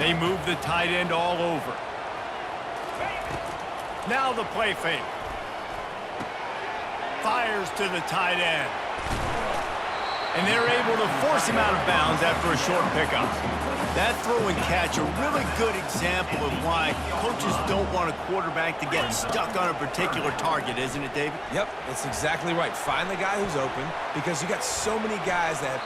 They move the tight end all over. Now the play fake. Fires to the tight end. And they're able to force him out of bounds after a short pickup. That throw and catch, a really good example of why coaches don't want a quarterback to get stuck on a particular target, isn't it, David? Yep, that's exactly right. Find the guy who's open because you got so many guys that...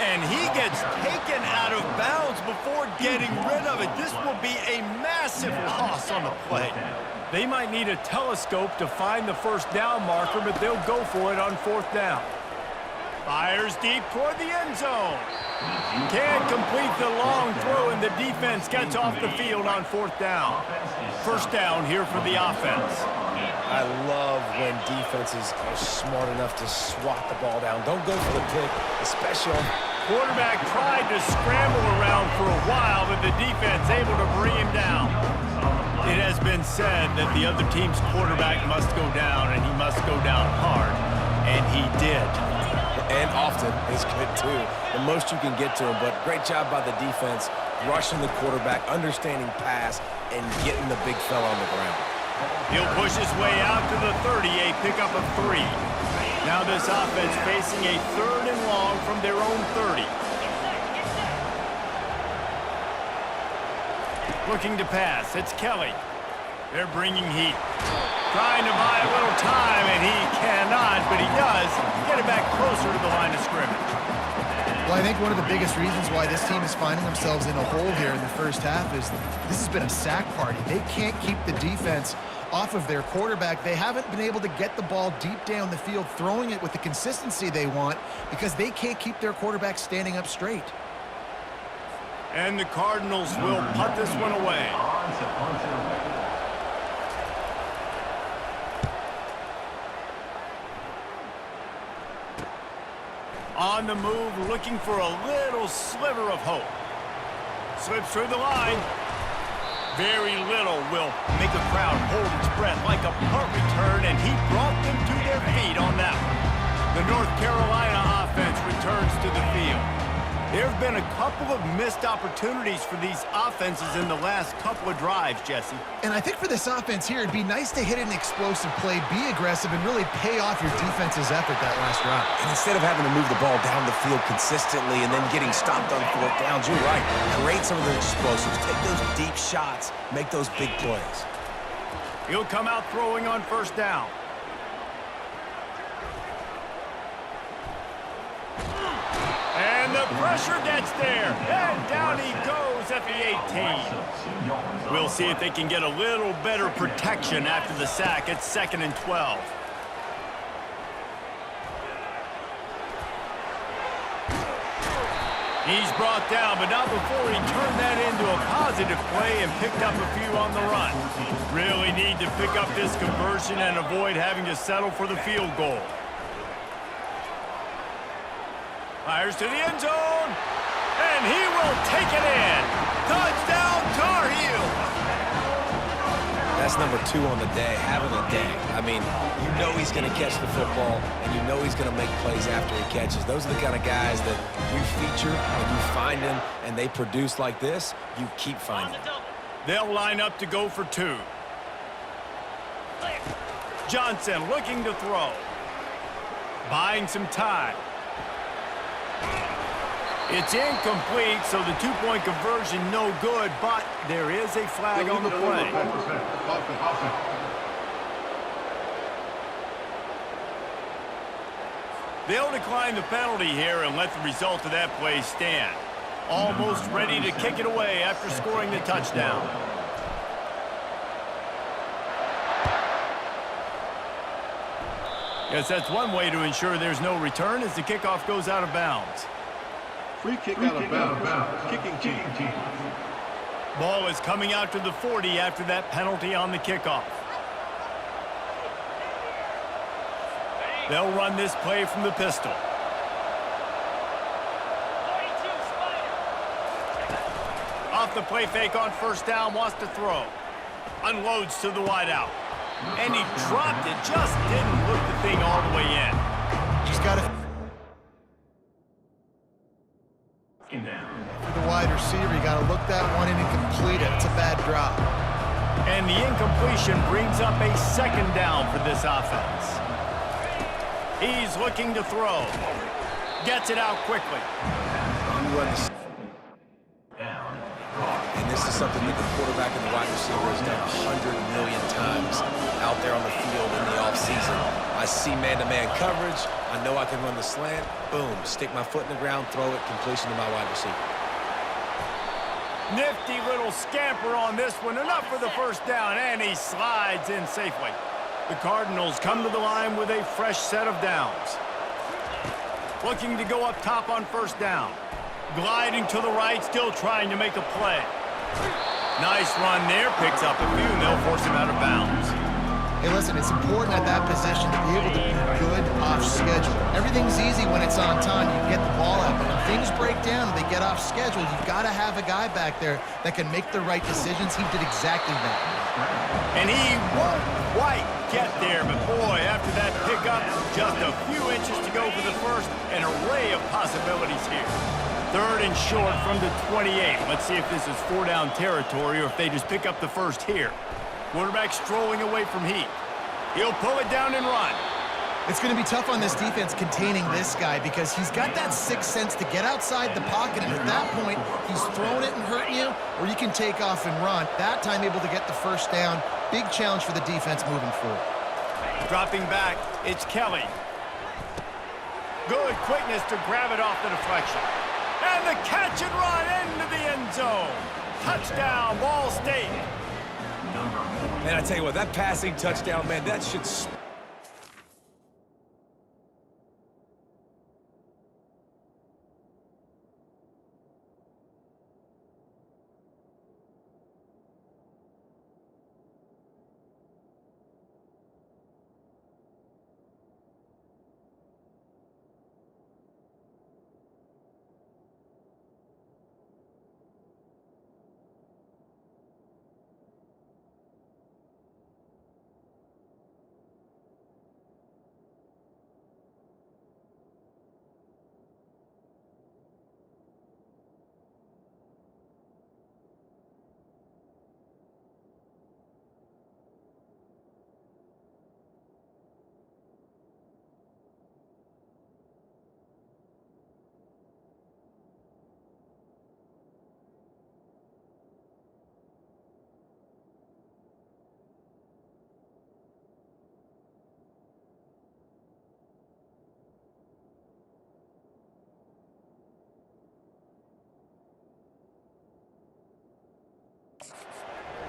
And he gets taken out of bounds before getting rid of it. This will be a massive loss on the play. They might need a telescope to find the first down marker, but they'll go for it on fourth down. Fires deep toward the end zone. Can't complete the long throw, and the defense gets off the field on fourth down. First down here for the offense. I love when defenses are smart enough to swat the ball down. Don't go for the pick, especially on... Quarterback tried to scramble around for a while, but the defense able to bring him down. It has been said that the other team's quarterback must go down, and he must go down hard, and he did. And often is good, too. The most you can get to him, but great job by the defense, rushing the quarterback, understanding pass, and getting the big fella on the ground. He'll push his way out to the 30, a pickup of 3. Now this offense facing a 3rd and long from their own 30. Looking to pass, it's Kelly. They're bringing heat. Trying to buy a little time, and he cannot, but he does get it back closer to the line of scrimmage. Well, I think one of the biggest reasons why this team is finding themselves in a hole here in the first half is this has been a sack party. They can't keep the defense off of their quarterback. They haven't been able to get the ball deep down the field, throwing it with the consistency they want because they can't keep their quarterback standing up straight. And the Cardinals will punt this one away. On the move, looking for a little sliver of hope. Slips through the line. Very little will make a crowd hold its breath like a punt return, and he brought them to their feet on that one. The North Carolina offense returns to the field. There have been a couple of missed opportunities for these offenses in the last couple of drives, Jesse. And I think for this offense here, it'd be nice to hit an explosive play, be aggressive, and really pay off your defense's effort that last drive. And instead of having to move the ball down the field consistently and then getting stopped on fourth downs, you're right. Create some of those explosives. Take those deep shots. Make those big plays. He'll come out throwing on first down. And the pressure gets there. And down he goes at the 18. We'll see if they can get a little better protection after the sack. It's 2nd and 12. He's brought down, but not before he turned that into a positive play and picked up a few on the run. Really need to pick up this conversion and avoid having to settle for the field goal. Fires to the end zone, and he will take it in. Touchdown, Tar Heels. That's number 2 on the day, having a day. I mean, you know he's going to catch the football, and you know he's going to make plays after he catches. Those are the kind of guys that we feature, and you find them, and they produce like this, you keep finding them. They'll line up to go for 2. Johnson looking to throw. Buying some time. It's incomplete, so the 2-point conversion no good, but there is a flag on the play. They'll decline the penalty here and let the result of that play stand. Almost ready to kick it away after scoring the touchdown. Guess that's one way to ensure there's no return as the kickoff goes out of bounds. Free kick out of bounds. Kicking team. Ball is coming out to the 40 after that penalty on the kickoff. They'll run this play from the pistol. Off the play fake on first down, wants to throw. Unloads to the wideout. And he dropped it, just didn't look the thing all the way in. Just got to... For the wide receiver, you got to look that one in and complete it. It's a bad drop. And the incompletion brings up a second down for this offense. He's looking to throw. Gets it out quickly. You run the... And this is something that the quarterback and the wide receiver has done 100 million times out there on the field in the offseason. I see man-to-man coverage. I know I can run the slant. Boom, stick my foot in the ground, throw it, completion to my wide receiver. Nifty little scamper on this one. Enough for the first down, and he slides in safely. The Cardinals come to the line with a fresh set of downs. Looking to go up top on first down. Gliding to the right, still trying to make a play. Nice run there, picks up a few, and they'll force him out of bounds. Hey, listen, it's important at that position to be able to be good off schedule. Everything's easy when it's on time. You can get the ball out. But when things break down and they get off schedule, you've got to have a guy back there that can make the right decisions. He did exactly that. And he won't quite get there, but boy, after that pickup, just a few inches to go for the first. An array of possibilities here. Third and short from the 28. Let's see if this is four-down territory or if they just pick up the first here. Quarterback strolling away from Heath. He'll pull it down and run. It's going to be tough on this defense containing this guy because he's got that sixth sense to get outside the pocket, and at that point, he's throwing it and hurting you, or you can take off and run. That time able to get the first down. Big challenge for the defense moving forward. Dropping back, it's Kelly. Good quickness to grab it off the deflection. And the catch and run into the end zone. Touchdown, Ball State. Man, I tell you what, that passing touchdown, man, that should...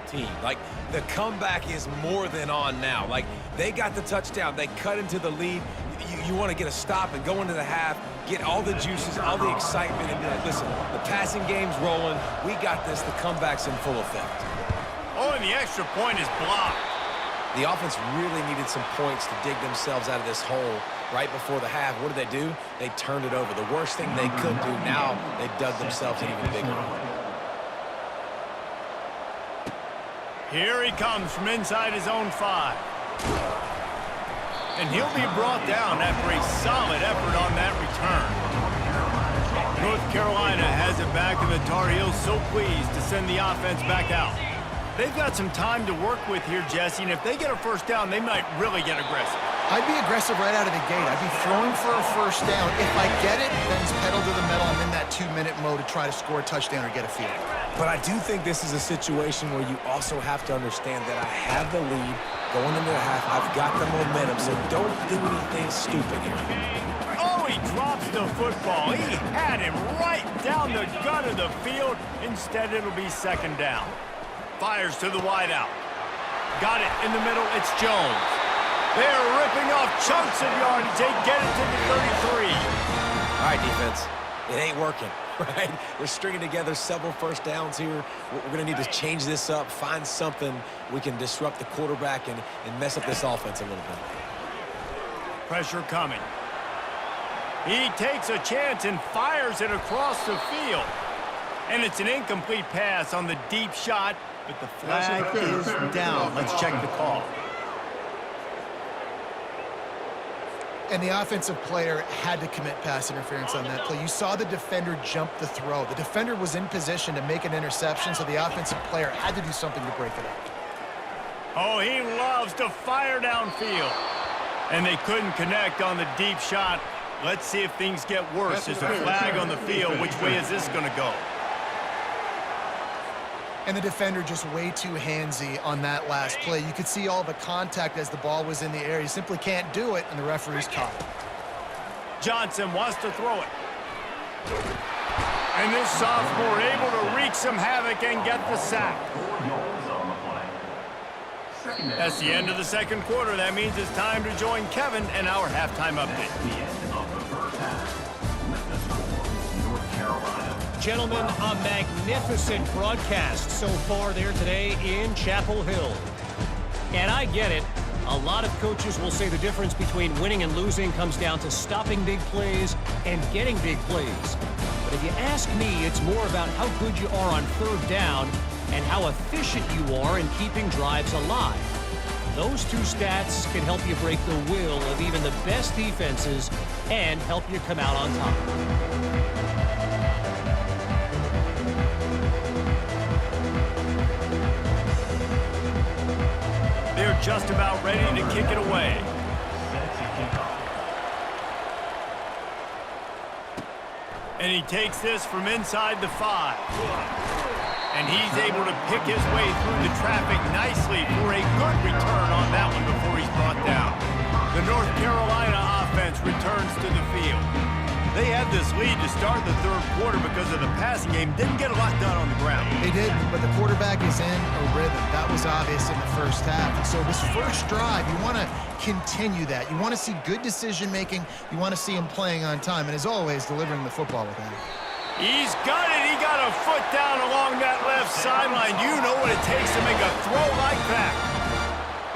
Team. Like, the comeback is more than on now. Like, they got the touchdown. They cut into the lead. You want to get a stop and go into the half, get all the juices, all the excitement, and be like, listen, the passing game's rolling. We got this. The comeback's in full effect. Oh, and the extra point is blocked. The offense really needed some points to dig themselves out of this hole right before the half. What did they do? They turned it over. The worst thing they could do. Now they dug themselves an even bigger hole. Here he comes from inside his own 5. And he'll be brought down after a solid effort on that return. North Carolina has it back, and the Tar Heels so pleased to send the offense back out. They've got some time to work with here, Jesse, and if they get a first down, they might really get aggressive. I'd be aggressive right out of the gate. I'd be throwing for a first down. If I get it, then it's pedal to the metal. I'm in that 2-minute mode to try to score a touchdown or get a field. But I do think this is a situation where you also have to understand that I have the lead going into the half. I've got the momentum, so don't do anything stupid here. Oh, he drops the football. He had him right down the gut of the field. Instead, it'll be second down. Fires to the wideout. Got it in the middle. It's Jones. They're ripping off chunks of yardage. They get it to the 33. All right, defense. It ain't working, right? We're stringing together several first downs here. We're going to need to change this up, find something we can disrupt the quarterback and mess up this offense a little bit. Pressure coming. He takes a chance and fires it across the field. And it's an incomplete pass on the deep shot, but the flag is down. Let's check the call. And the offensive player had to commit pass interference on that play. You saw the defender jump the throw. The defender was in position to make an interception, so the offensive player had to do something to break it up. Oh, he loves to fire downfield. And they couldn't connect on the deep shot. Let's see if things get worse. There's a flag on the field. Which way is this going to go? And the defender just way too handsy on that last play. You could see all the contact as the ball was in the air. He simply can't do it, and the referee's caught it. Johnson wants to throw it. And this sophomore able to wreak some havoc and get the sack. That's the end of the second quarter. That means it's time to join Kevin and our halftime update. Gentlemen, a magnificent broadcast so far there today in Chapel Hill. And I get it. A lot of coaches will say the difference between winning and losing comes down to stopping big plays and getting big plays. But if you ask me, it's more about how good you are on third down and how efficient you are in keeping drives alive. Those two stats can help you break the will of even the best defenses and help you come out on top. They're just about ready to kick it away. And he takes this from inside the 5. And he's able to pick his way through the traffic nicely for a good return on that one before he's brought down. The North Carolina offense returns to the field. They had this lead to start the third quarter because of the passing game. Didn't get a lot done on the ground. They did, but the quarterback is in a rhythm. That was obvious in the first half. And so this first drive, you want to continue that. You want to see good decision-making. You want to see him playing on time. And as always, delivering the football with that. He's got it. He got a foot down along that left sideline. You know what it takes to make a throw like that.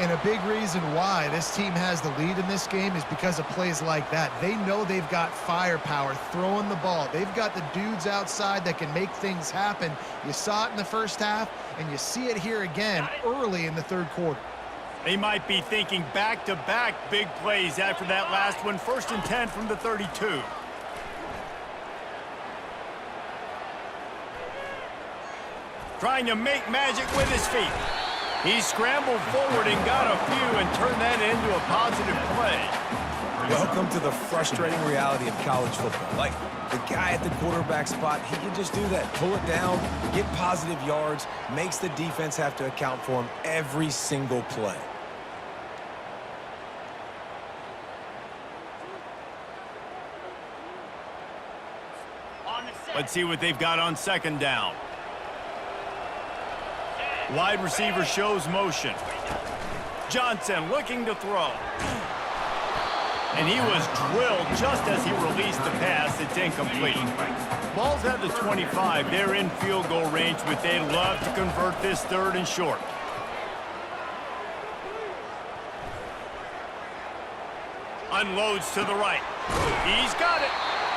And a big reason why this team has the lead in this game is because of plays like that. They know they've got firepower throwing the ball. They've got the dudes outside that can make things happen. You saw it in the first half, and you see it here again early in the third quarter. They might be thinking back-to-back big plays after that last one. 1st and 10 from the 32. Trying to make magic with his feet. He scrambled forward and got a few and turned that into a positive play. Welcome to the frustrating reality of college football. Like, the guy at the quarterback spot, he can just do that. Pull it down, get positive yards, makes the defense have to account for him every single play. Let's see what they've got on second down. Wide receiver shows motion. Johnson looking to throw. And he was drilled just as he released the pass. It's incomplete. Ball's at the 25. They're in field goal range, but they'd love to convert this 3rd and short. Unloads to the right. He's got it.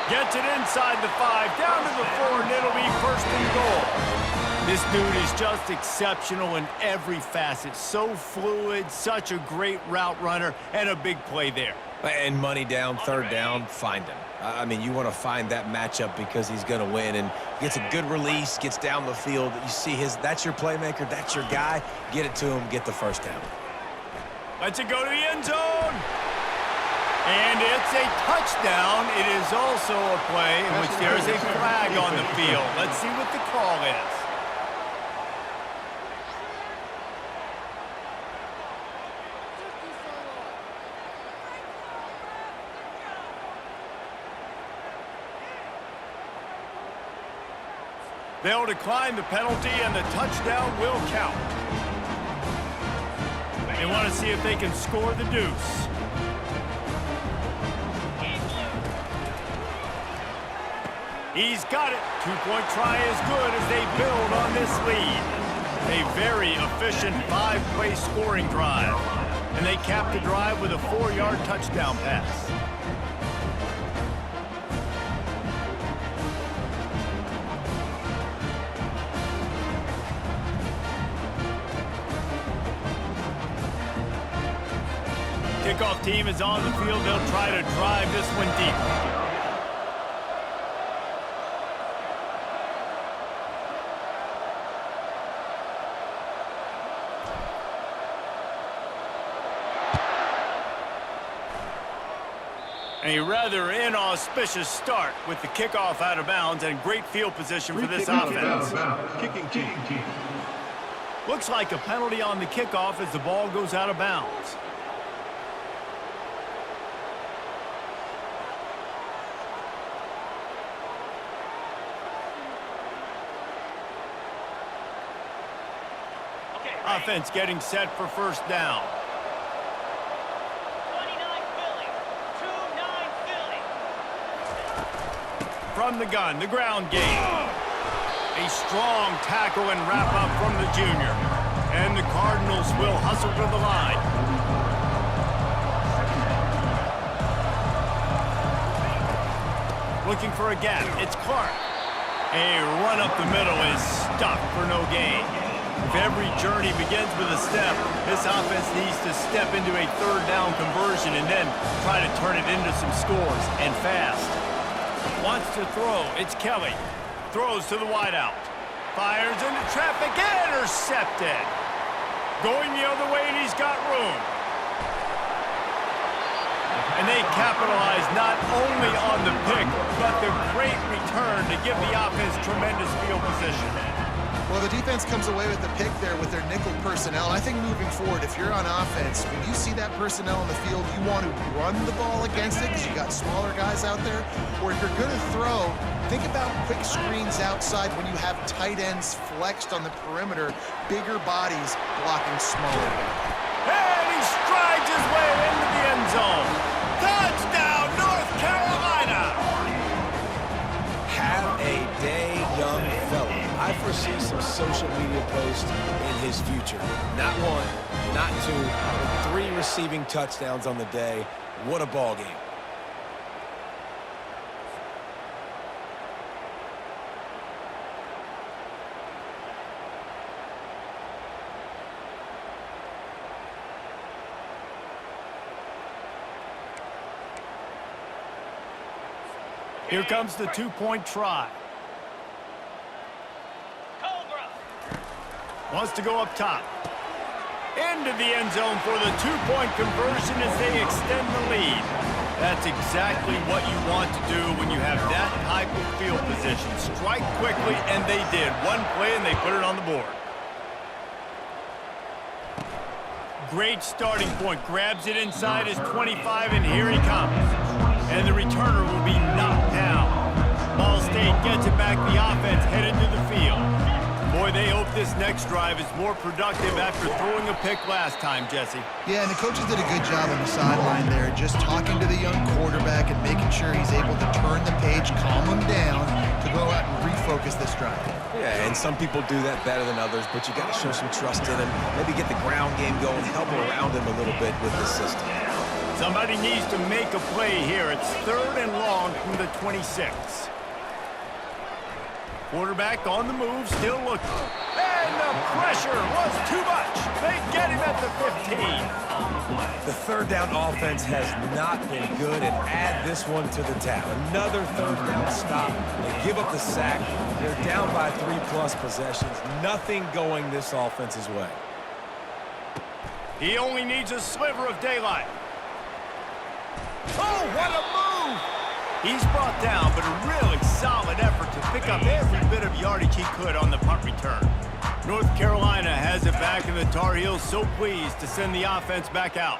Gets it inside the 5, down to the 4, and it'll be 1st and goal. This dude is just exceptional in every facet. So fluid, such a great route runner, and a big play there. And money down, 3rd down, find him. I mean, you want to find that matchup because he's going to win, and gets a good release, gets down the field. You see that's your playmaker, that's your guy. Get it to him, get the 1st down. Lets it go to the end zone. And it's a touchdown. It is also a play in which there is a flag on the field. Let's see what the call is. They'll decline the penalty, and the touchdown will count. They want to see if they can score the deuce. He's got it. 2-point try is good as they build on this lead. A very efficient 5-play scoring drive. And they cap the drive with a 4-yard touchdown pass. Kickoff team is on the field. They'll try to drive this one deep. A rather inauspicious start with the kickoff out of bounds and great field position for this offense. Kicking team. Looks like a penalty on the kickoff as the ball goes out of bounds. Offense getting set for first down. From the gun, the ground game. A strong tackle and wrap-up from the junior. And the Cardinals will hustle to the line. Looking for a gap. It's Clark. A run up the middle is stopped for no gain. If every journey begins with a step, this offense needs to step into a third down conversion and then try to turn it into some scores, and fast. Wants to throw. It's Kelly. Throws to the wideout. Fires into traffic. Intercepted. Going the other way, and he's got room. And they capitalize not only on the pick, but the great return to give the offense tremendous field position. Well, the defense comes away with the pick there with their nickel personnel. I think moving forward, if you're on offense, when you see that personnel on the field, you want to run the ball against it because you got smaller guys out there. Or if you're going to throw, think about quick screens outside when you have tight ends flexed on the perimeter, bigger bodies blocking smaller guys. And he strides his way into the end zone. Touchdown, North Carolina! Have a day, young fella. I foresee some social media posts in his future. Not one, not two, but 3 receiving touchdowns on the day. What a ball game. Here comes the two-point try. Wants to go up top. Into the end zone for the two-point conversion as they extend the lead. That's exactly what you want to do when you have that type of field position. Strike quickly, and they did. One play, and they put it on the board. Great starting point. Grabs it inside his 25, and here he comes. And the returner will be knocked down. Ball State gets it back. The offense headed to the field. Boy, they hope this next drive is more productive after throwing a pick last time, Jesse. Yeah, and the coaches did a good job on the sideline there, just talking to the young quarterback and making sure he's able to turn the page, calm him down, to go out and refocus this drive. Yeah, and some people do that better than others, but you got to show some trust in him. Maybe get the ground game going, help around him a little bit with the system. Somebody needs to make a play here. It's 3rd and long from the 26. Quarterback on the move, still looking. And the pressure was too much. They get him at the 15. The third down offense has not been good, and add this one to the tab. Another third down stop. They give up the sack. They're down by 3+ possessions. Nothing going this offense's way. He only needs a sliver of daylight. Oh, what a move! He's brought down, but a really solid effort to pick up every bit of yardage he could on the punt return. North Carolina has it back, and the Tar Heels so pleased to send the offense back out.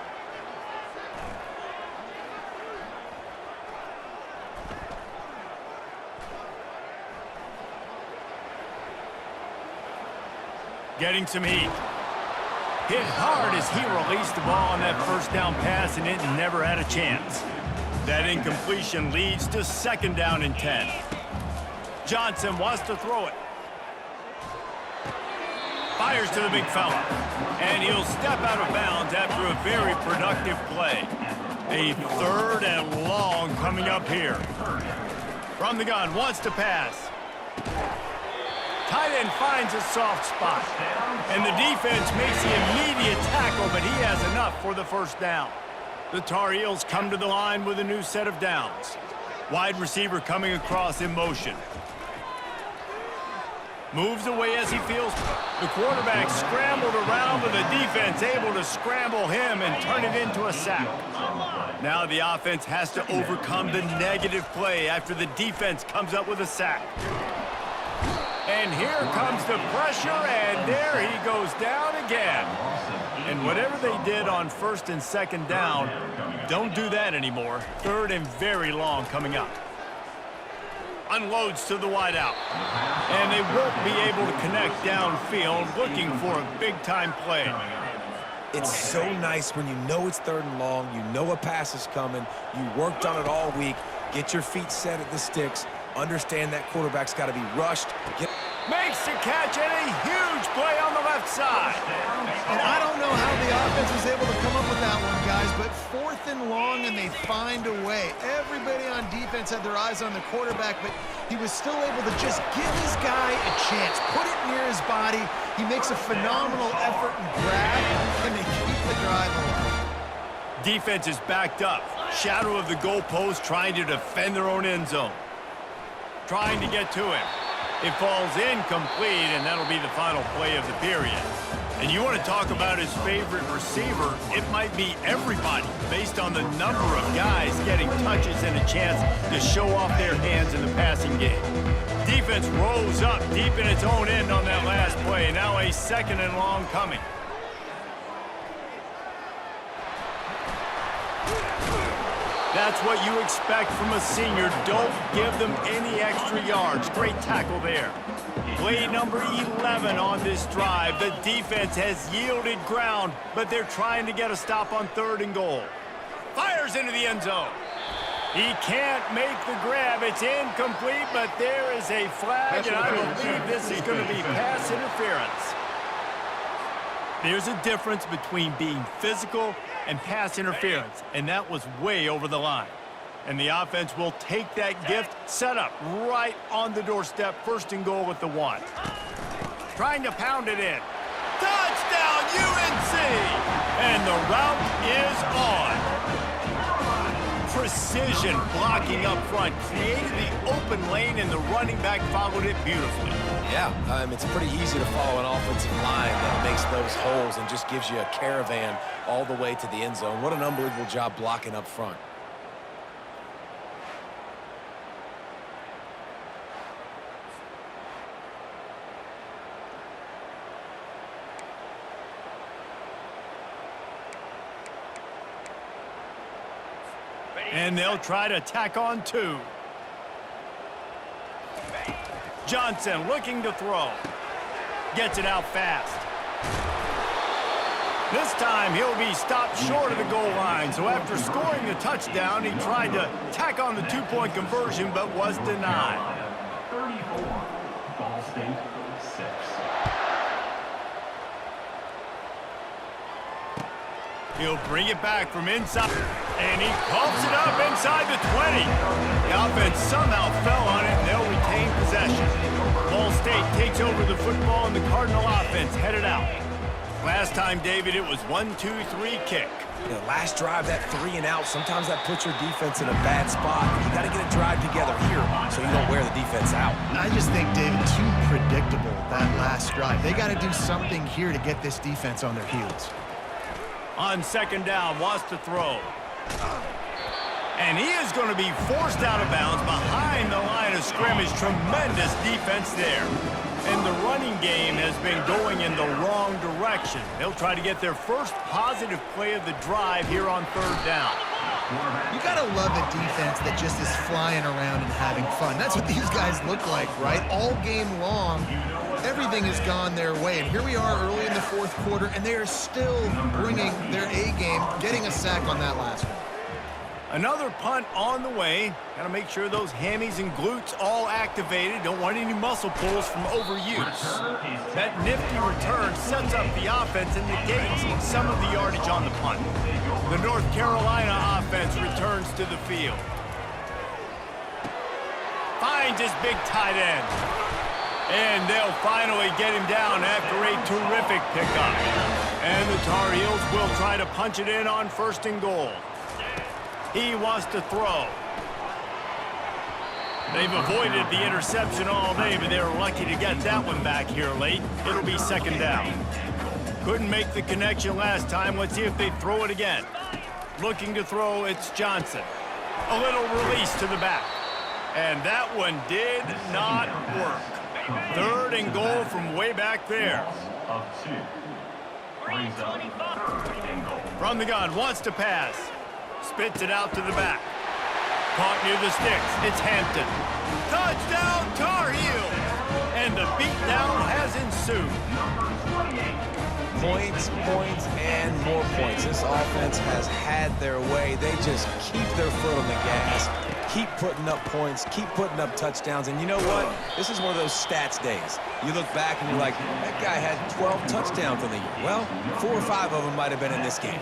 Getting some heat. Hit hard as he released the ball on that first down pass, and it never had a chance. That incompletion leads to 2nd down and 10. Johnson wants to throw it. Fires to the big fella. And he'll step out of bounds after a very productive play. A 3rd and long coming up here. From the gun, wants to pass. Tight end finds a soft spot. And the defense makes the immediate tackle, but he has enough for the first down. The Tar Heels come to the line with a new set of downs. Wide receiver coming across in motion. Moves away as he feels. The quarterback scrambled around, but the defense able to scramble him and turn it into a sack. Now the offense has to overcome the negative play after the defense comes up with a sack. And here comes the pressure, and there he goes down again. And whatever they did on first and second down, don't do that anymore. Third and very long coming up. Unloads to the wideout. And they won't be able to connect downfield, looking for a big-time play. It's so nice when you know it's third and long, you know a pass is coming, you worked on it all week, get your feet set at the sticks, understand that quarterback's got to be rushed. Makes the catch and a huge play on the left side. And I don't know how the offense was able to come up with that one, guys, but fourth and long, and they find a way. Everybody on defense had their eyes on the quarterback, but he was still able to just give his guy a chance, put it near his body. He makes a phenomenal effort and grab, and they keep the drive alive. Defense is backed up. Shadow of the goalpost, trying to defend their own end zone. Trying to get to him. It falls incomplete, and that'll be the final play of the period. And you want to talk about his favorite receiver, it might be everybody, based on the number of guys getting touches and a chance to show off their hands in the passing game. Defense rolls up deep in its own end on that last play. Now a second and long coming. That's what you expect from a senior. Don't give them any extra yards. Great tackle there. Play number 11 on this drive. The defense has yielded ground, but they're trying to get a stop on third and goal. Fires into the end zone. He can't make the grab. It's incomplete, but there is a flag, and I believe this is going to be pass interference. There's a difference between being physical and pass interference, and that was way over the line. And the offense will take that gift, set up right on the doorstep, first and goal with the 1. Trying to pound it in. Touchdown, UNC! And the route is on. Precision blocking up front, created the open lane, and the running back followed it beautifully. Yeah, it's pretty easy to follow an offensive line that makes those holes and just gives you a caravan all the way to the end zone. What an unbelievable job blocking up front. And they'll try to tack on 2. Johnson looking to throw. Gets it out fast. This time he'll be stopped short of the goal line. So after scoring the touchdown, he tried to tack on the 2-point conversion but was denied. 34, Ball State 6. He'll bring it back from inside, and he pumps it up inside the 20. The offense somehow fell on it, and they'll retain possession. Ball State takes over the football, and the Cardinal offense headed out. Last time, David, it was 1-2-3 kick. You know, last drive, that 3 and out, sometimes that puts your defense in a bad spot. You got to get a drive together here so you don't wear the defense out. I just think, David, too predictable, that last drive. They got to do something here to get this defense on their heels. On second down, wants to throw. And he is going to be forced out of bounds behind the line of scrimmage. Tremendous defense there. And the running game has been going in the wrong direction. They'll try to get their first positive play of the drive here on third down. You got to love a defense that just is flying around and having fun. That's what these guys look like, right? All game long, everything has gone their way. And here we are early in the fourth quarter, and they are still bringing their A game, getting a sack on that last one. Another punt on the way. Got to make sure those hammies and glutes all activated. Don't want any muscle pulls from overuse. That nifty return sets up the offense and negates some of the yardage on the punt. The North Carolina offense returns to the field. Finds his big tight end. And they'll finally get him down after a terrific pickup. And the Tar Heels will try to punch it in on first and goal. He wants to throw. They've avoided the interception all day, but they were lucky to get that one back here late. It'll be second down. Couldn't make the connection last time. Let's see if they throw it again. Looking to throw, it's Johnson. A little release to the back. And that one did not work. Third and goal from way back there. Of 2. Brings up third and goal. From the gun, wants to pass. Spits it out to the back. Caught near the sticks. It's Hampton. Touchdown, Tar Heels! And the beatdown has ensued. Points, points, and more points. This offense has had their way. They just keep their foot on the gas, keep putting up points, keep putting up touchdowns. And you know what? This is one of those stats days. You look back and you're like, that guy had 12 touchdowns in the year. Well, 4 or 5 of them might have been in this game.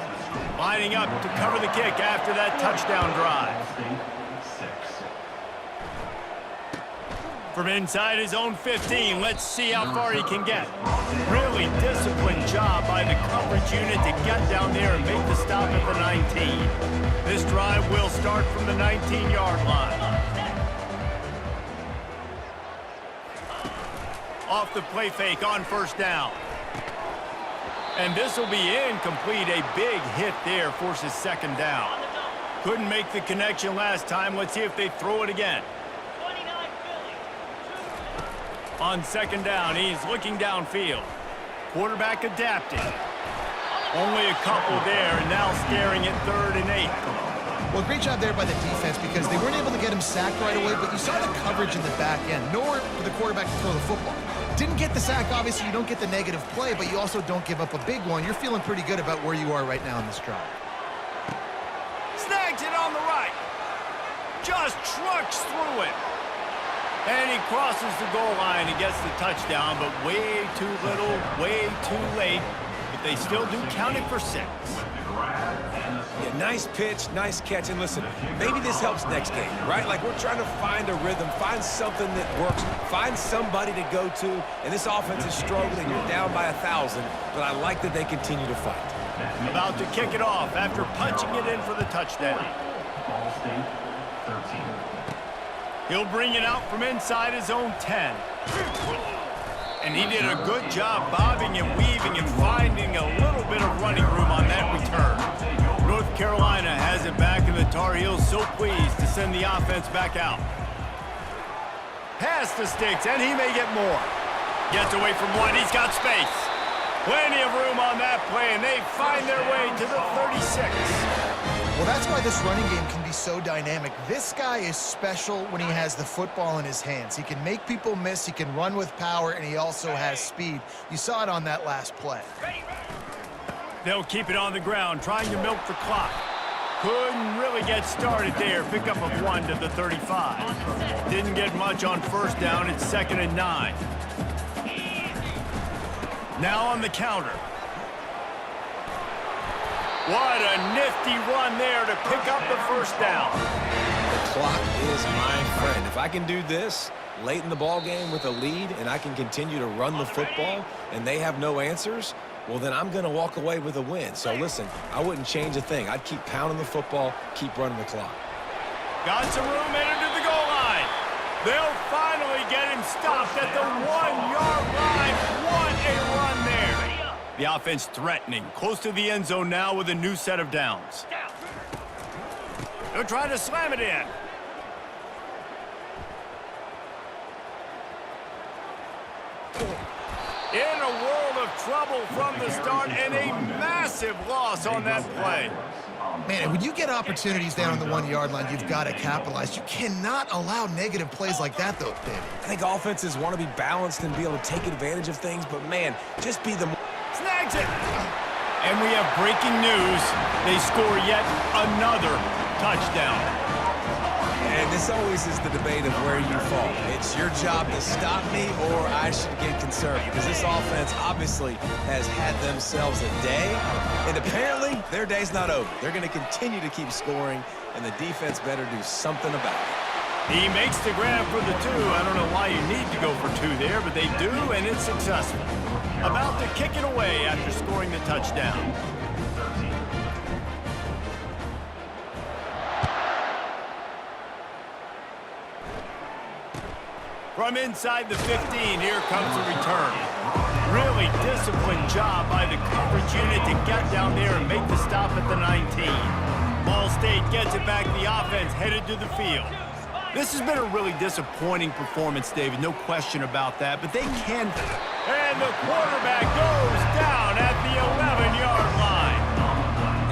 Lining up to cover the kick after that touchdown drive. From inside his own 15, let's see how far he can get. Really disciplined job by the coverage unit to get down there and make the stop at the 19. This drive will start from the 19-yard line. Off the play fake on first down. And this will be incomplete. A big hit there forces second down. Couldn't make the connection last time. Let's see if they throw it again. On second down, he's looking downfield. Quarterback adapting. Only a couple there, and now staring at 3rd and 8. Well, great job there by the defense because they weren't able to get him sacked right away, but you saw the coverage in the back end. Nowhere for the quarterback to throw the football. Didn't get the sack, obviously you don't get the negative play, but you also don't give up a big one. You're feeling pretty good about where you are right now in this drive. Snags it on the right. Just trucks through it. And he crosses the goal line and gets the touchdown, but way too little, way too late. But they still do count it for 6. Yeah, nice pitch, nice catch. And listen, maybe this helps next game, right? Like we're trying to find a rhythm, find something that works, find somebody to go to. And this offense is struggling. You're down by 1,000, but I like that they continue to fight. About to kick it off after punching it in for the touchdown. Ball State 13. He'll bring it out from inside his own 10. And he did a good job bobbing and weaving and finding a little bit of running room on that return. North Carolina has it back, and the Tar Heels so pleased to send the offense back out. Past the sticks, and he may get more. Gets away from one. He's got space. Plenty of room on that play, and they find their way to the 36. Well, that's why this running game can be so dynamic. This guy is special when he has the football in his hands. He can make people miss, he can run with power, and he also has speed. You saw it on that last play. They'll keep it on the ground, trying to milk the clock. Couldn't really get started there. Pickup of 1 to the 35. Didn't get much on first down. It's 2nd and 9. Now on the counter. What a nifty run there to pick up the first down. The clock is my friend. If I can do this late in the ball game with a lead and I can continue to run the football and they have no answers, well, then I'm going to walk away with a win. So listen, I wouldn't change a thing. I'd keep pounding the football, keep running the clock. Got some room headed to the goal line. They'll finally get him stopped at the 1-yard line. What a run there. The offense threatening, close to the end zone now with a new set of downs. They're trying to slam it in. In a world of trouble from the start, and a massive loss on that play. Man, when you get opportunities down on the 1-yard line, you've got to capitalize. You cannot allow negative plays like that, though, David. I think offenses want to be balanced and be able to take advantage of things, but man, just be the... Snags it! And we have breaking news. They score yet another touchdown. And this always is the debate of where you fall. It's your job to stop me or I should get conservative. Because this offense obviously has had themselves a day. And apparently, their day's not over. They're going to continue to keep scoring, and the defense better do something about it. He makes the grab for the 2. I don't know why you need to go for 2 there, but they do, and it's successful. About to kick it away after scoring the touchdown. From inside the 15, here comes the return. Really disciplined job by the coverage unit to get down there and make the stop at the 19. Ball State gets it back. The offense headed to the field. This has been a really disappointing performance, David. No question about that, but they can. And the quarterback goes down at the 11-yard line.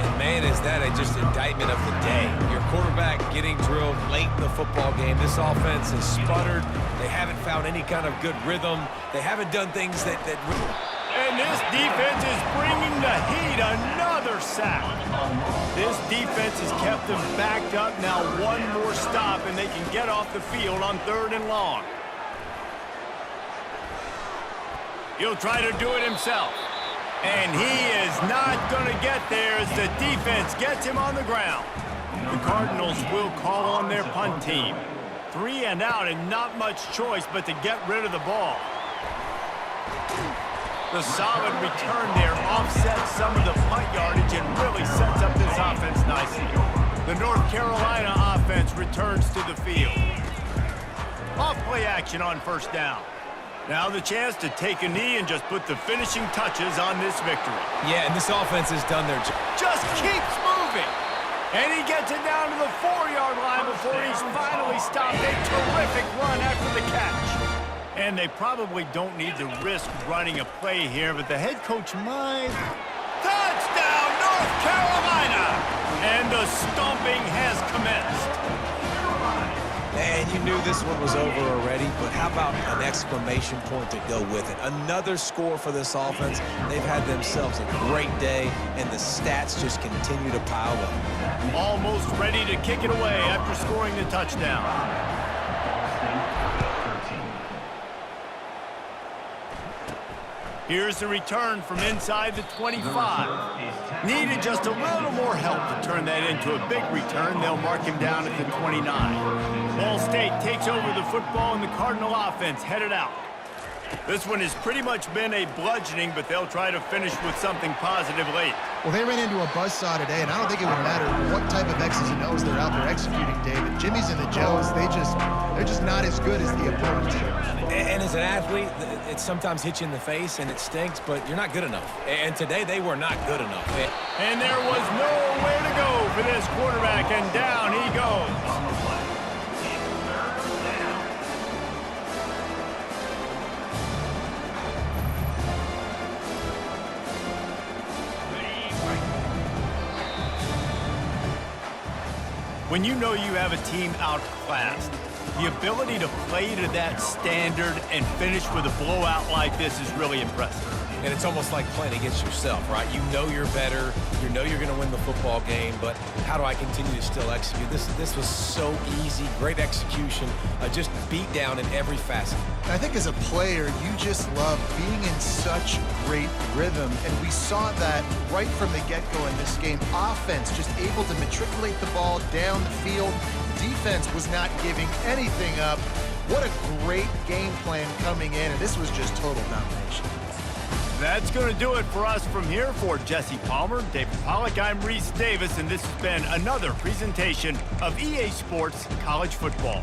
And man, is that just indictment of the day. Your quarterback getting drilled late in the football game. This offense has sputtered. They haven't found any kind of good rhythm. They haven't done things that And this defense is bringing the heat. Another sack. This defense has kept them backed up. Now one more stop, and they can get off the field on 3rd and long. He'll try to do it himself. And he is not going to get there as the defense gets him on the ground. The Cardinals will call on their punt team. 3 and out, and not much choice but to get rid of the ball. The solid return there offsets some of the punt yardage and really sets up this offense nicely. The North Carolina offense returns to the field. Off play action on 1st down. Now the chance to take a knee and just put the finishing touches on this victory. Yeah, and this offense has done their job. Just keeps moving. And he gets it down to the 4-yard line before he's finally stopped. A terrific run after the catch. And they probably don't need to risk running a play here, but the head coach might. Touchdown, North Carolina! And the stomping has commenced. And you knew this one was over already, but how about an exclamation point to go with it? Another score for this offense. They've had themselves a great day, and the stats just continue to pile up. Almost ready to kick it away after scoring the touchdown. Here's the return from inside the 25. Needed just a little more help to turn that into a big return. They'll mark him down at the 29. Ball State takes over the football, and the Cardinal offense headed out. This one has pretty much been a bludgeoning, but they'll try to finish with something positive late. Well, they ran into a buzzsaw today, and I don't think it would matter what type of X's and O's they're out there executing, David. Jimmy's and the Joes, they're just not as good as the opponent team. And as an athlete, it sometimes hits you in the face, and it stinks, but you're not good enough. And today, they were not good enough. And there was nowhere to go for this quarterback, and down he goes. When you know you have a team outclassed, the ability to play to that standard and finish with a blowout like this is really impressive. And it's almost like playing against yourself, right? You know you're better. You know you're going to win the football game, but how do I continue to still execute? This was so easy, great execution, just beat down in every facet. I think as a player, you just love being in such great rhythm, and we saw that right from the get-go in this game. Offense just able to matriculate the ball down the field. Defense was not giving anything up. What a great game plan coming in, and this was just total domination. That's going to do it for us from here. For Jesse Palmer, David Pollack, I'm Reese Davis, and this has been another presentation of EA Sports College Football.